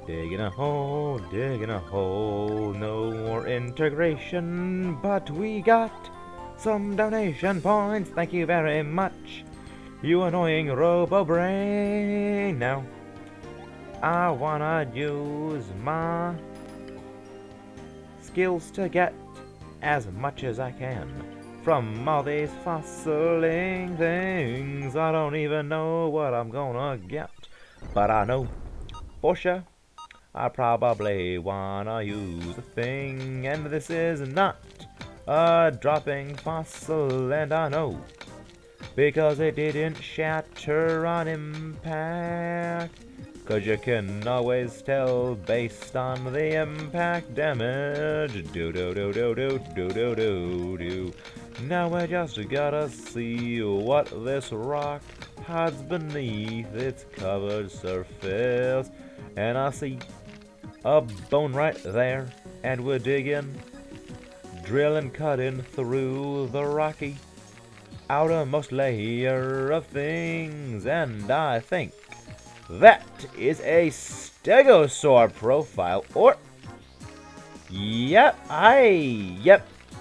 digging a hole. No more integration, but we got some donation points. Thank you very much, you annoying robo-brain. Now, I wanna use my skills to get as much as I can from all these fossiling things. I don't even know what I'm gonna get, but I know for sure I probably wanna use a thing, and this is not a dropping fossil, and I know because it didn't shatter on impact. 'Cause you can always tell based on the impact damage. Do do do do do do do do do. Now I just gotta see what this rock hides beneath its covered surface. And I see a bone right there, and we're digging, drilling, cutting through the rocky outermost layer of things, and I think that is a stegosaur profile, or yep,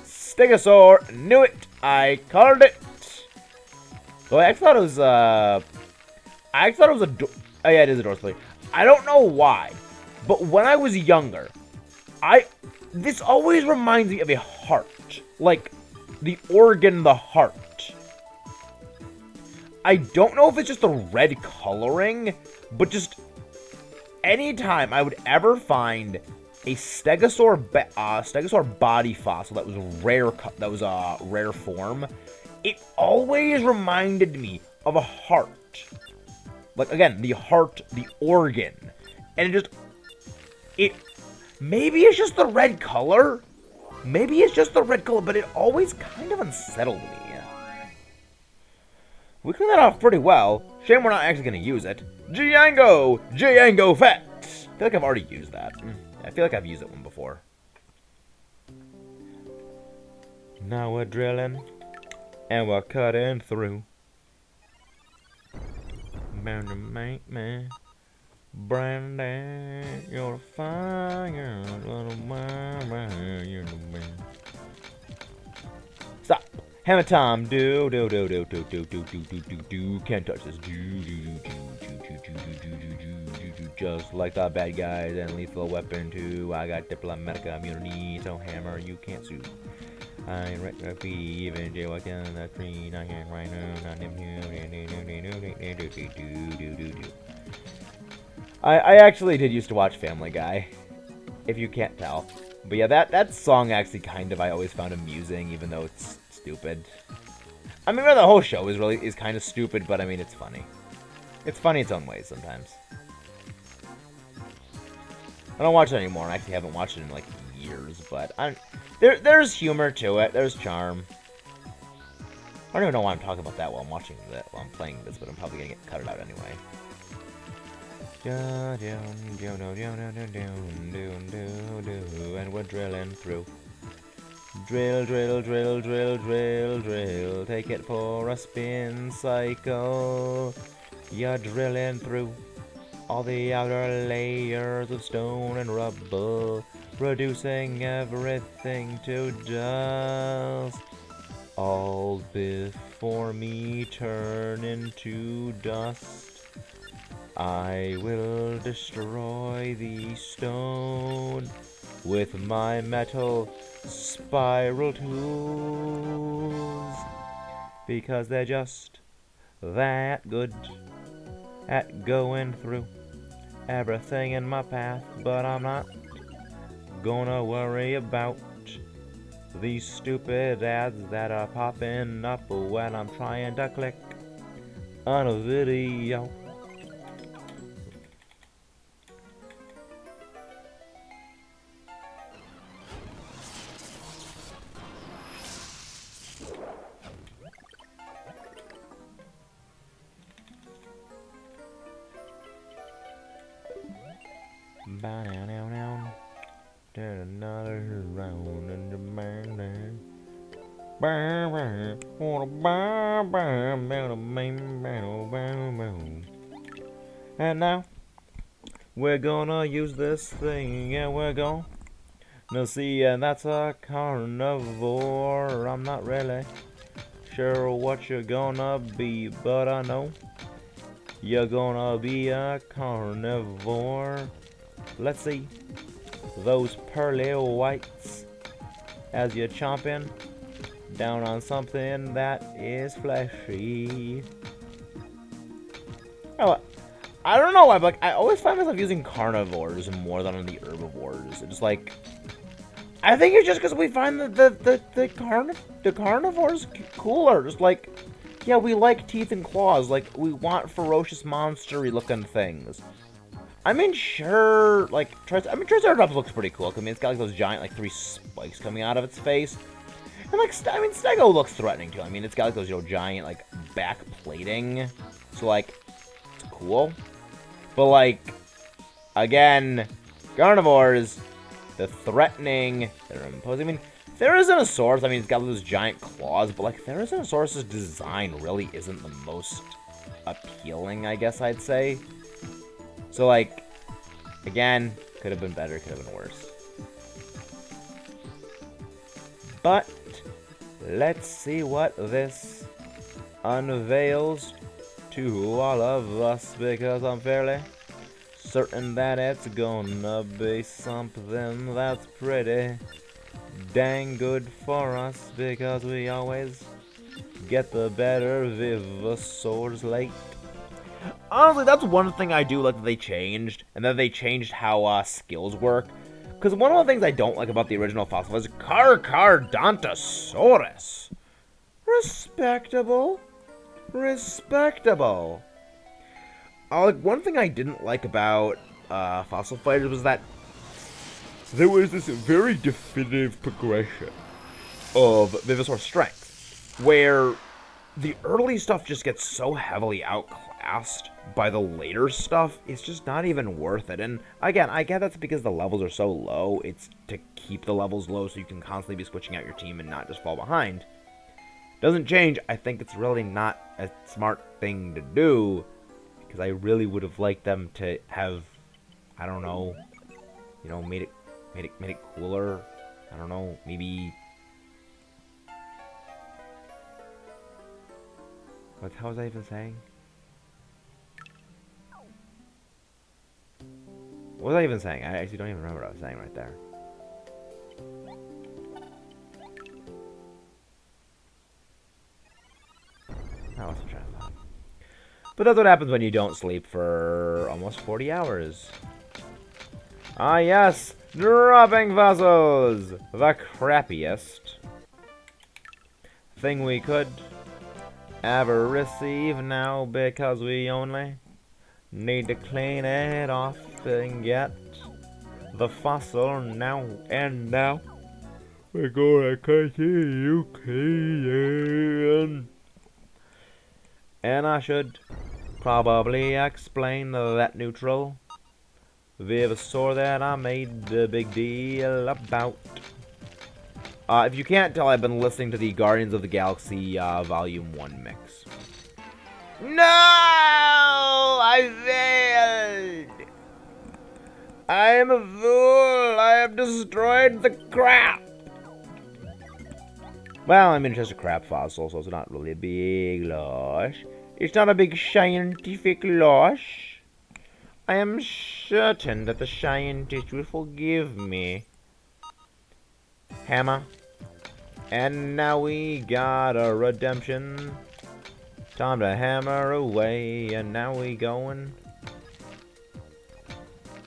stegosaur, knew it, I called it. So I thought it was oh yeah, it is a dorsal. I don't know why, but when I was younger, this always reminds me of a heart, like the organ, the heart. I don't know if it's just the red coloring, but just anytime I would ever find a stegosaur body fossil that was a rare form, it always reminded me of a heart. Like, again, the heart, the organ. And maybe it's just the red color. Maybe it's just the red color, but it always kind of unsettled me. We cleaned that off pretty well. Shame we're not actually going to use it. Django Fett! I feel like I've already used that. I feel like I've used it one before. Now we're drilling, and we're cutting through. Brandon, you're a fire. Stop. Hammer time. Do. Can't touch this. Do. Just like the bad guys and Lethal Weapon 2. I got diplomatic immunity, so hammer, you can't sue. I ain't right to even do I can the tree. I can right now. I actually did used to watch Family Guy, if you can't tell. But yeah, that song actually I always found amusing, even though it's stupid. I mean, the whole show is kind of stupid, but I mean, it's funny. It's funny its own ways sometimes. I don't watch it anymore. I actually haven't watched it in like years, but there's humor to it. There's charm. I don't even know why I'm talking about that while I'm playing this, but I'm probably gonna cut it out anyway. And we're drilling through. Drill. Take it for a spin cycle. You're drilling through all the outer layers of stone and rubble, reducing everything to dust. All before me turn into dust. I will destroy the stone with my metal spiral tools, because they're just that good at going through everything in my path. But I'm not gonna worry about these stupid ads that are popping up when I'm trying to click on a video. Turn another round and the man. And now we're gonna use this thing, and we're gonna see, and that's a carnivore. I'm not really sure what you're gonna be, but I know you're gonna be a carnivore. Let's see those pearly whites as you're chomping down on something that is fleshy. Oh, I don't know why, but like, I always find myself using carnivores more than on the herbivores. It's like, I think it's just because we find the carnivores cooler. Just like, yeah, we like teeth and claws. Like, we want ferocious, monstery looking things. I mean, sure, like, Triceratops looks pretty cool. I mean, it's got like those giant, like, 3 spikes coming out of its face. And like, Stego looks threatening too. I mean, it's got like those, giant, like, back plating. So like, it's cool. But like, again, carnivores, the threatening, they're imposing. I mean, Therizinosaurus, I mean, it's got those giant claws, but like, Therizinosaurus' design really isn't the most appealing, I guess I'd say. So like, again, could have been better, could have been worse. But let's see what this unveils to all of us, because I'm fairly certain that it's gonna be something that's pretty dang good for us, because we always get the better vivasaurs late. Honestly, that's one thing I do like that they changed, and that they changed how skills work. Because one of the things I don't like about the original fossil is Carnotaurus. Respectable. Respectable. Like, one thing I didn't like about Fossil Fighters was that there was this very definitive progression of Vivasaur strength, where the early stuff just gets so heavily outclassed by the later stuff, it's just not even worth it. And again, I get that's because the levels are so low. It's to keep the levels low so you can constantly be switching out your team and not just fall behind. Doesn't change. I think it's really not a smart thing to do, because I really would have liked them to have, I don't know, made it cooler. I don't know, maybe. What the hell was I even saying? What was I even saying? I actually don't even remember what I was saying right there. I lost track of thought. But that's what happens when you don't sleep for almost 40 hours. Ah yes, dropping fossils! The crappiest thing we could ever receive now, because we only need to clean it off and get the fossil now, and now we're gonna continue cleaning. And I should probably explain that neutral Vivasaur that I made a big deal about. If you can't tell, I've been listening to the Guardians of the Galaxy Volume 1 mix. No! I failed! I am a fool! I have destroyed the crap! Well, I mean, it's just a crap fossil, so it's not really a big loss. It's not a big scientific loss. I am certain that the scientists will forgive me. Hammer. And now we got a redemption. Time to hammer away, and now we going.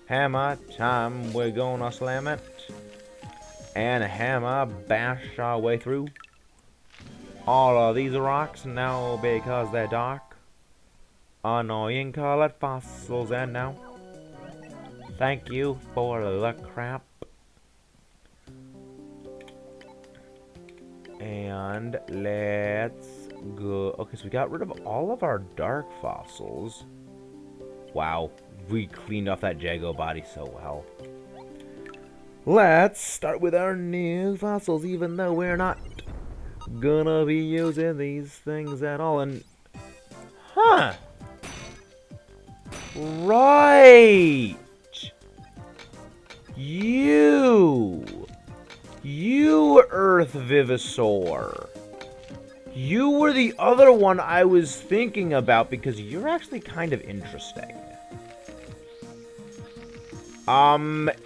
Hammer time, we're gonna slam it. And hammer bash our way through all of these rocks now, because they're dark, annoying colored fossils. And now, thank you for the crap. And let's go. Okay, so we got rid of all of our dark fossils. Wow, we cleaned off that Jago body so well. Let's start with our new fossils, even though we're not gonna be using these things at all. And huh, right, you Earth Vivasaur. You were the other one I was thinking about because you're actually kind of interesting.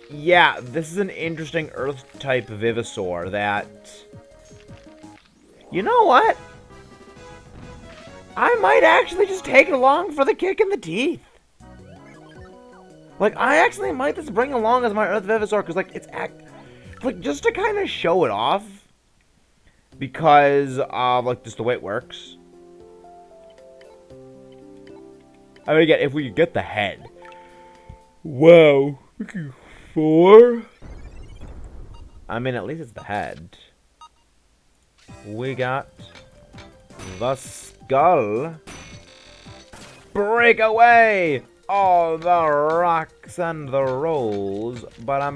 Yeah, this is an interesting Earth-type Vivasaur that... You know what? I might actually just take it along for the kick in the teeth. Like, I actually might just bring along as my Earth Vivasaur, because, like, it's like, just to kind of show it off. Because, like, just the way it works. I mean, again, if we could get the head. Wow. 4. I mean, at least it's the head. We got the skull. Break away all the rocks and the rolls. But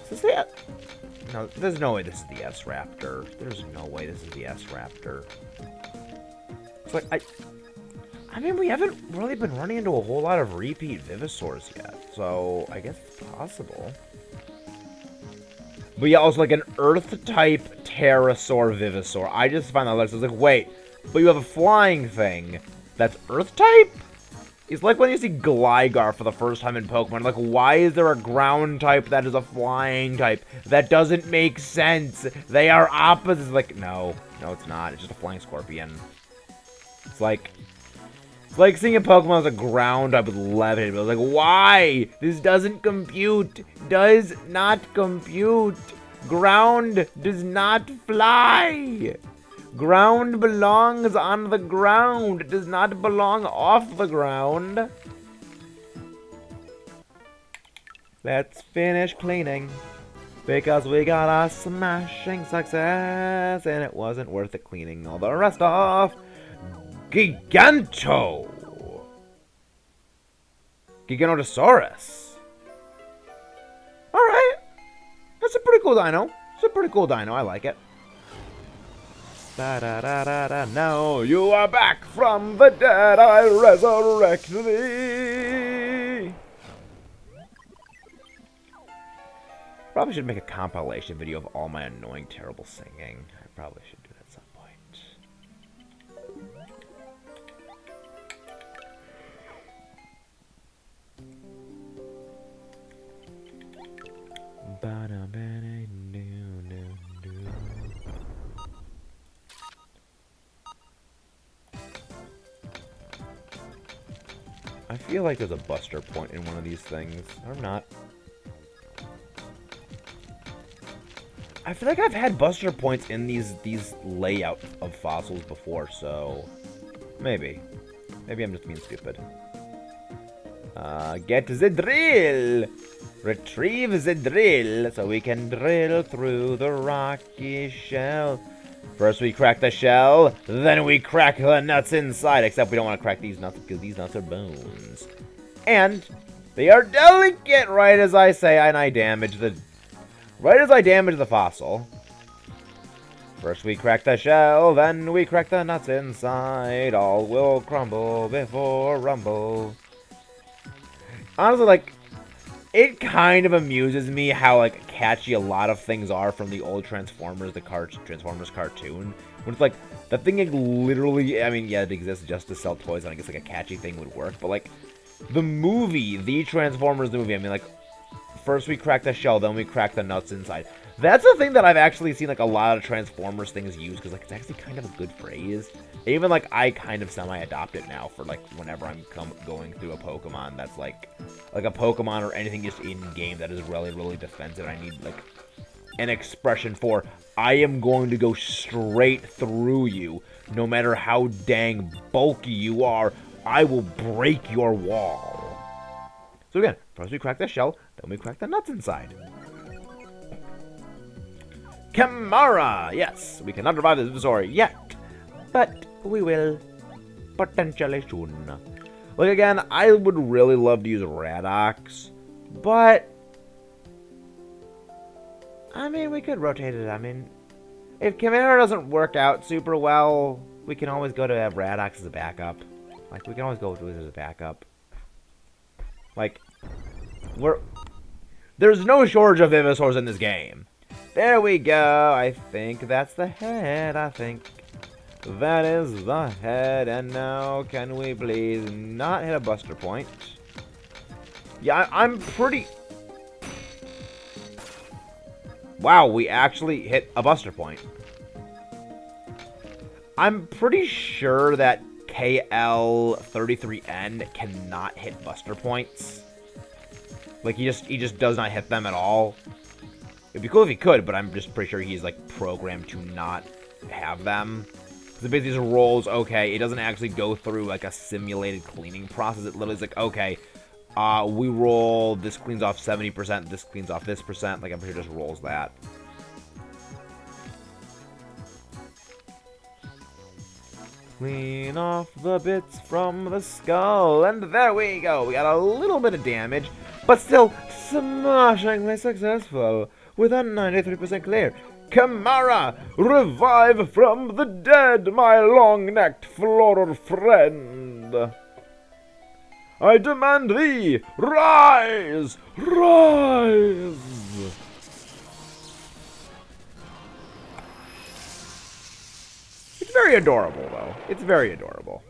is this it? No, there's no way this is the S-Raptor. There's no way this is the S-Raptor. It's like, I mean, we haven't really been running into a whole lot of repeat Vivasaurs yet, so I guess it's possible. But yeah, also like an Earth-type Pterosaur Vivasaur. I just find that I was like, wait, but you have a flying thing that's Earth-type? It's like when you see Gligar for the first time in Pokemon. Like, why is there a ground type that is a flying type? That doesn't make sense. They are opposites. Like, no, it's not. It's just a flying scorpion. It's like seeing a Pokemon as a ground type with levitate. But I was like, why? This doesn't compute. Does not compute. Ground does not fly. Ground belongs on the ground. It does not belong off the ground. Let's finish cleaning. Because we got a smashing success. And it wasn't worth it cleaning all the rest off. Giganotosaurus. Alright. That's a pretty cool dino. I like it. Da-da-da-da-da. Now you are back from the dead. I resurrect thee. Probably should make a compilation video of all my annoying, terrible singing. I probably should do that at some point. I feel like there's a Buster Point in one of these things. Or not. I feel like I've had Buster Points in these layout of fossils before, so maybe. Maybe I'm just being stupid. Get the drill! Retrieve the drill so we can drill through the rocky shell. First we crack the shell, then we crack the nuts inside. Except we don't want to crack these nuts because these nuts are bones. And they are delicate, right as I say, and I damage the... Right as I damage the fossil. First we crack the shell, then we crack the nuts inside. All will crumble before rumble. Honestly, like, it kind of amuses me how, like, catchy a lot of things are from the old Transformers, Transformers cartoon. When it's like, the thing like, literally, I mean, yeah, it exists just to sell toys, and I guess, like, a catchy thing would work. But, like, the movie, the Transformers movie, I mean, like, first we crack the shell, then we crack the nuts inside. That's a thing that I've actually seen, like, a lot of Transformers things use, because, like, it's actually kind of a good phrase. Even, like, I kind of semi-adopt it now for, like, whenever I'm going through a Pokemon that's, like a Pokemon or anything just in-game that is really, really defensive. I need, like, an expression for, I am going to go straight through you. No matter how dang bulky you are, I will break your wall. So again, first we crack the shell, then we crack the nuts inside. Camara! Yes, we cannot revive this Vivasaur yet, but we will potentially soon. Like, again, I would really love to use Radox, but I mean, we could rotate it. I mean, if Camara doesn't work out super well, we can always go to Radox as a backup. Like, we can always go to it as a backup. Like, there's no shortage of vivasaurs in this game. There we go. I think that's the head. I think that is the head. And now, can we please not hit a buster point? Yeah, I'm pretty... Wow, we actually hit a buster point. I'm pretty sure that KL33N cannot hit buster points. Like, he just does not hit them at all. It'd be cool if he could, but I'm just pretty sure he's, like, programmed to not have them. So it basically just rolls, okay, it doesn't actually go through, like, a simulated cleaning process. It literally is like, okay, we roll, this cleans off 70%, this cleans off this percent. Like, I'm pretty sure it just rolls that. Clean off the bits from the skull, and there we go. We got a little bit of damage, but still smashingly successful with a 93% clear. Camara, revive from the dead, my long-necked floral friend. I demand thee, rise, rise. It's very adorable, though. It's very adorable.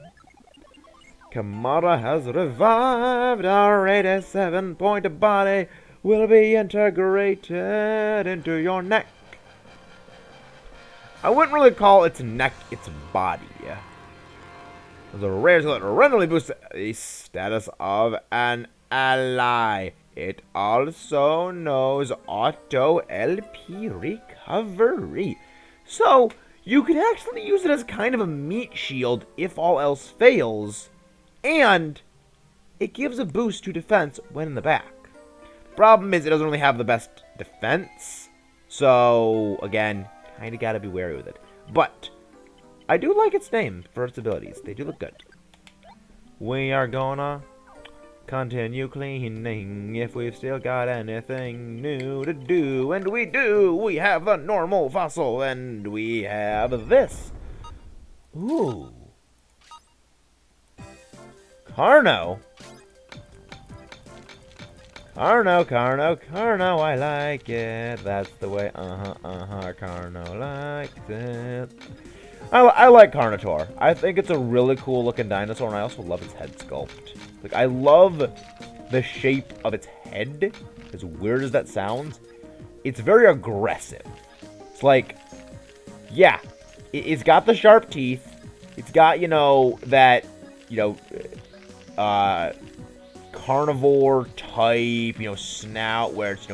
Camara has revived. Our 87-point body will be integrated into your neck. I wouldn't really call its neck its body. The rare skill that randomly boosts the status of an ally. It also knows auto LP recovery. So, you could actually use it as kind of a meat shield if all else fails. And it gives a boost to defense when in the back. Problem is, it doesn't really have the best defense. So, again, kind of got to be wary with it. But I do like its name for its abilities. They do look good. We are gonna continue cleaning if we've still got anything new to do. And we do! We have the normal fossil, and we have this. Ooh. Carno. Carno, I like it. That's the way, Carno likes it. I like Carnotaur. I think it's a really cool looking dinosaur, and I also love its head sculpt. Like, I love the shape of its head, as weird as that sounds. It's very aggressive. It's like, yeah, it's got the sharp teeth. It's got, that, carnivore type, snout where it's,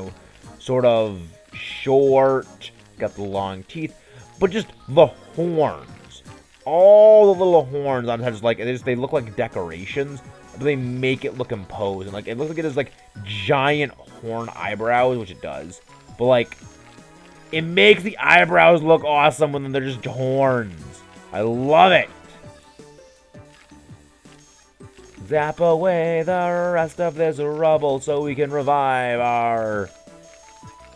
sort of short, got the long teeth, but just the horns. All the little horns on heads, like, they look like decorations, but they make it look imposing. Like, it looks like it has, like, giant horn eyebrows, which it does, but, like, it makes the eyebrows look awesome when they're just horns. I love it. Zap away the rest of this rubble so we can revive our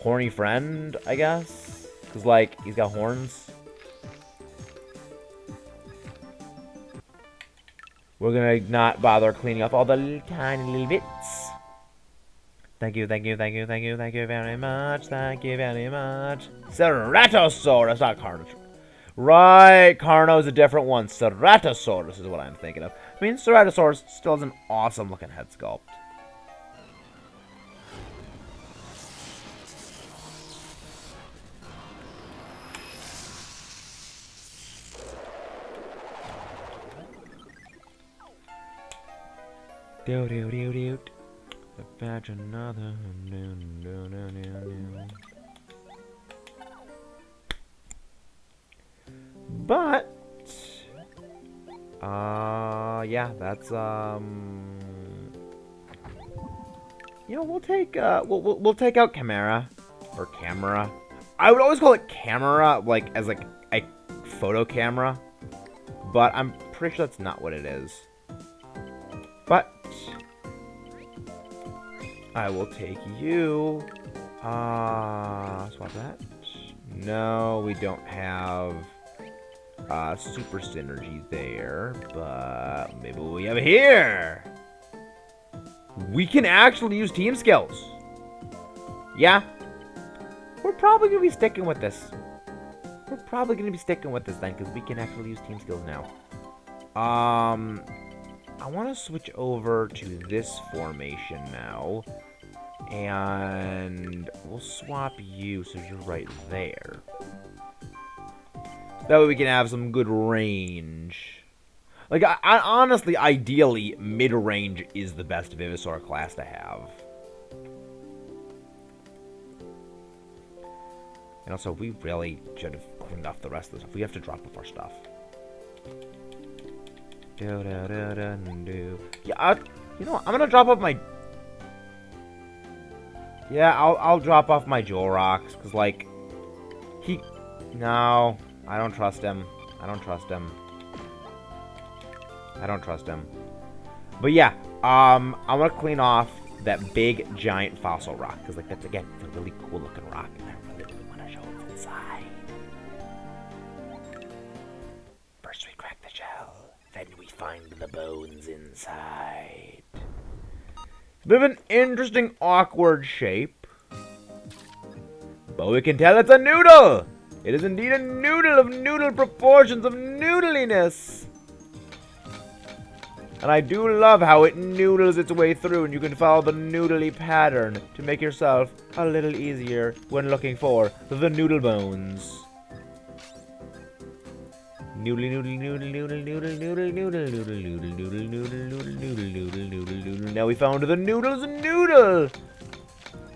horny friend, I guess. Because, like, he's got horns. We're gonna not bother cleaning up all the tiny little bits. Thank you very much. Thank you very much. Ceratosaurus, not Carnotaurus. Right, Carno's a different one. Ceratosaurus is what I'm thinking of. I mean, Ceratosaurus still has an awesome looking head sculpt. Do. Fetch another. But yeah, that's we'll take we'll take out Camara or Camera. I would always call it Camera, like as like a photo camera, but I'm pretty sure that's not what it is. But I will take you Swap that. No, we don't have super synergy there, but maybe we have it here. We can actually use team skills. Yeah. We're probably going to be sticking with this. We're probably going to be sticking with this then, because we can actually use team skills now. I want to switch over to this formation now. And we'll swap you so you're right there. That way we can have some good range. Like, I honestly, ideally, mid-range is the best Vivasaur class to have. And also, we really should have cleaned off the rest of the stuff. We have to drop off our stuff. Yeah, you know what? I'm gonna drop off my... Yeah, I'll drop off my Jewel Rocks, because, like, No, I don't trust him. I don't trust him. I don't trust him. But yeah, I'm gonna clean off that big, giant fossil rock, because, like, that's, again, it's a really cool-looking rock, and I really want to show what's inside. First we crack the shell, then we find the bones inside. Bit of an interesting, awkward shape. But we can tell it's a noodle! It is indeed a noodle of noodle proportions of noodliness! And I do love how it noodles its way through, and you can follow the noodly pattern to make yourself a little easier when looking for the noodle bones. Noodly noodle noodle noodle noodle noodle noodle noodle noodle noodle noodle noodle noodle noodle noodle noodle. Now we found the noodle's noodle.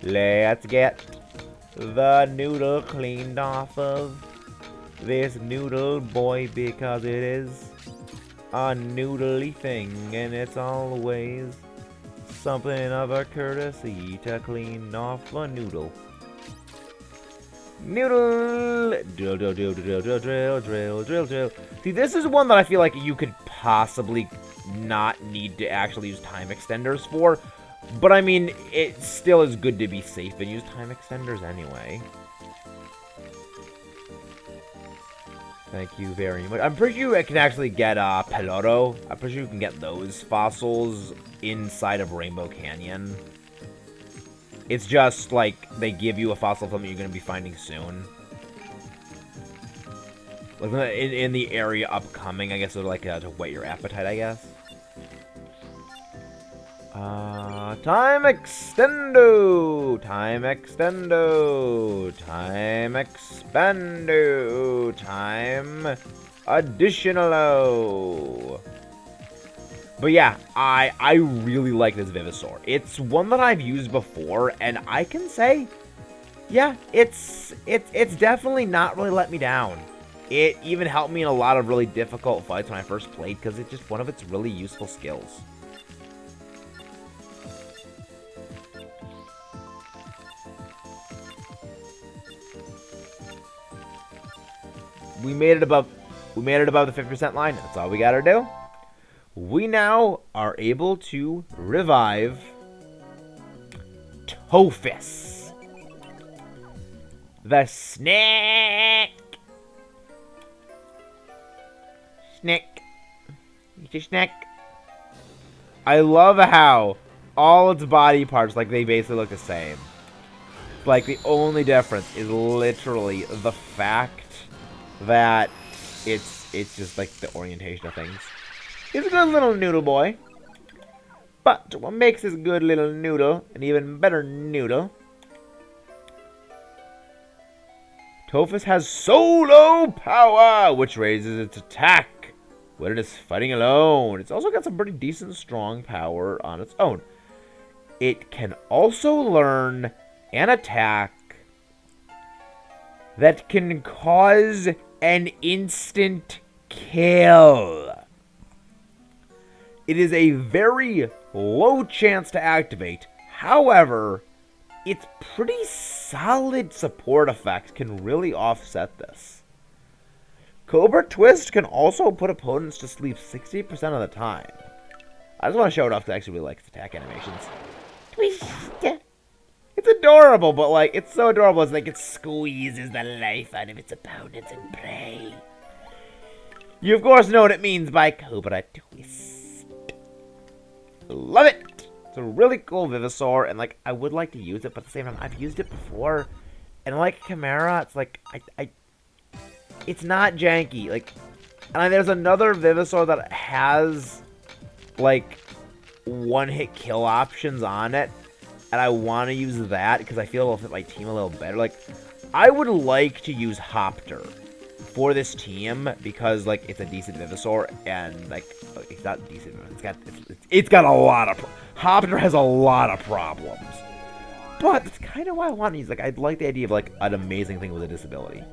Let's get the noodle cleaned off of this noodle boy, because it is a noodly thing, and it's always something of a courtesy to clean off a noodle. Noodle! Drill, drill, drill, drill, drill, drill, drill, drill, drill. See, this is one that I feel like you could possibly not need to actually use time extenders for. But I mean, it still is good to be safe and use time extenders anyway. Thank you very much. I'm pretty sure I can actually get Pelotto. I'm pretty sure you can get those fossils inside of Rainbow Canyon. It's just, like, they give you a fossil from that you're going to be finding soon. Like, in the area upcoming, I guess, so, like, to whet your appetite, I guess. Time extendo! Time extendo! Time expando! Time additionalo! But yeah, I really like this Vivasaur. It's one that I've used before, and I can say, yeah, it's definitely not really let me down. It even helped me in a lot of really difficult fights when I first played, because it's just one of its really useful skills. We made it above the 50% line. That's all we gotta do. We now are able to revive Tofus, the snake. Snake. It's a snake. I love how all its body parts, like, they basically look the same. Like, the only difference is literally the fact that it's just, like, the orientation of things. He's a good little noodle boy. But what makes this good little noodle an even better noodle? Tofus has solo power, which raises its attack when it is fighting alone. It's also got some pretty decent strong power on its own. It can also learn an attack that can cause an instant kill. It is a very low chance to activate. However, its pretty solid support effect can really offset this. Cobra Twist can also put opponents to sleep 60% of the time. I just want to show it off because I actually really like its attack animations. Twist! It's It's adorable, but like it's so adorable. It's like it squeezes the life out of its opponents in play. You of course know what it means by Cobra Twist. Love it. It's a really cool Vivasaur, and like I would like to use it, but at the same time I've used it before, and like Camara, it's like it's not janky. Like, and there's another Vivasaur that has like one-hit kill options on it, and I want to use that because I feel it'll fit my team a little better. Like, I would like to use Hopter for this team because like it's a decent Vivasaur, and like it's not decent. It's got a lot of Hopter has a lot of problems, but that's kind of why I want to use. Like, I'd like the idea of like an amazing thing with a disability.